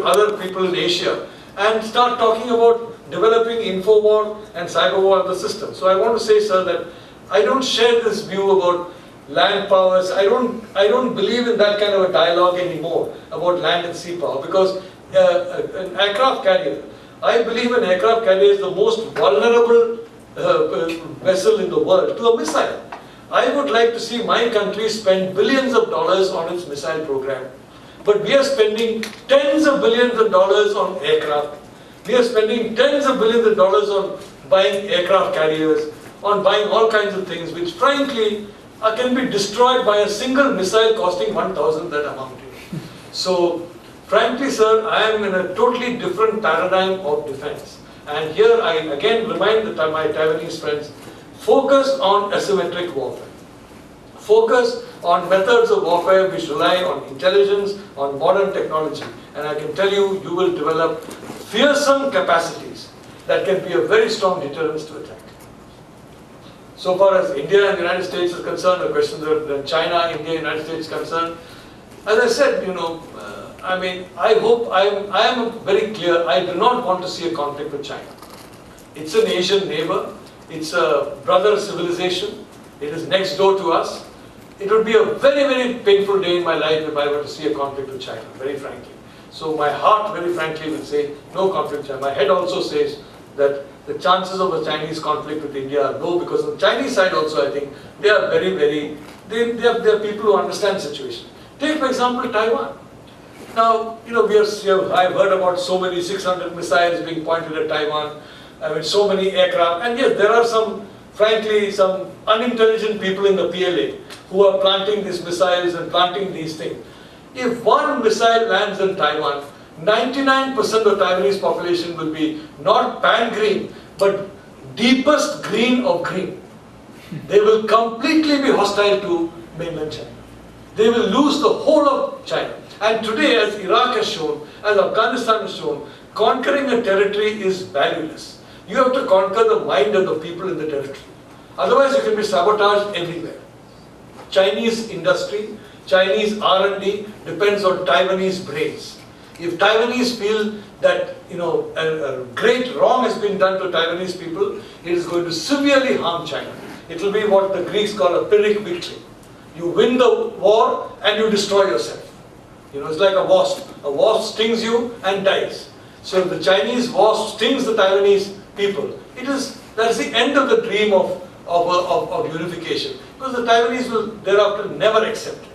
with other people in Asia and start talking about developing info war and cyber war of the system. So I want to say, sir, that I don't share this view about land powers. I don't believe in that kind of a dialogue anymore about land and sea power, because an aircraft carrier, I believe an aircraft carrier is the most vulnerable vessel in the world to a missile. I would like to see my country spend billions of dollars on its missile program, but we are spending tens of billions of dollars on aircraft. We are spending tens of billions of dollars on buying aircraft carriers, on buying all kinds of things which frankly can be destroyed by a single missile costing 1,000 that amount. So frankly, sir, I am in a totally different paradigm of defense. And here I again remind my Taiwanese friends, focus on asymmetric warfare. Focus on methods of warfare which rely on intelligence, on modern technology. And I can tell you, you will develop fearsome capacities that can be a very strong deterrence to attack. So far as India and the United States is concerned, the questions of China, India, United States is concerned, as I said, I mean, I hope, I am very clear, I do not want to see a conflict with China. It's an Asian neighbor, it's a brother civilization, it is next door to us. It would be a very, very painful day in my life if I were to see a conflict with China, very frankly. So my heart, very frankly, will say no conflict with China. My head also says that the chances of a Chinese conflict with India are low, because on the Chinese side also, I think, they are very, very, they are people who understand the situation. Take, for example, Taiwan. Now, I've heard about so many 600 missiles being pointed at Taiwan, I mean, so many aircraft, and yes, there are some, frankly, some unintelligent people in the PLA who are planting these missiles and planting these things. If one missile lands in Taiwan, 99% of Taiwanese population will be not pan-green, but deepest green of green. They will completely be hostile to mainland China. They will lose the whole of China. And today, as Iraq has shown, as Afghanistan has shown, conquering a territory is valueless. You have to conquer the mind of the people in the territory. Otherwise, you can be sabotaged everywhere. Chinese industry, Chinese R&D depends on Taiwanese brains. If Taiwanese feel that a great wrong has been done to Taiwanese people, it is going to severely harm China. It will be what the Greeks call a Pyrrhic victory. You win the war and you destroy yourself. It's like a wasp. A wasp stings you and dies. So if the Chinese wasp stings the Taiwanese people, that's the end of the dream of unification. Because the Taiwanese will thereafter never accept it.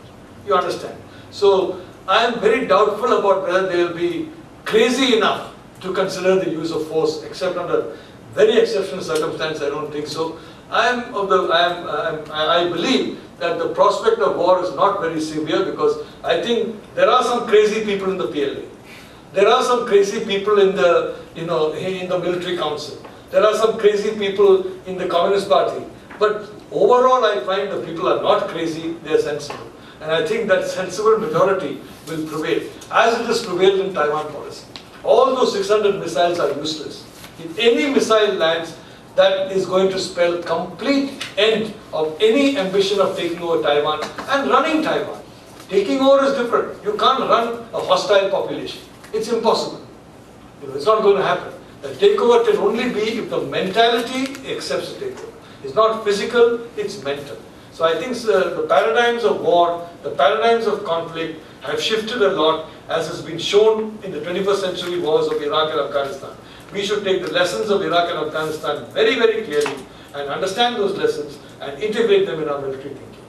You understand? So I am very doubtful about whether they will be crazy enough to consider the use of force, except under very exceptional circumstances. I don't think so. I believe that the prospect of war is not very severe, because I think there are some crazy people in the PLA. There are some crazy people in the in the military council. There are some crazy people in the Communist Party. But overall, I find the people are not crazy, they are sensible. And I think that sensible majority will prevail, as it has prevailed in Taiwan policy. All those 600 missiles are useless. If any missile lands, that is going to spell complete end of any ambition of taking over Taiwan and running Taiwan. Taking over is different. You can't run a hostile population. It's impossible. It's not going to happen. The takeover can only be if the mentality accepts the takeover. It's not physical, it's mental. So I think the paradigms of war, the paradigms of conflict have shifted a lot, as has been shown in the 21st century wars of Iraq and Afghanistan. We should take the lessons of Iraq and Afghanistan very, very clearly and understand those lessons and integrate them in our military thinking.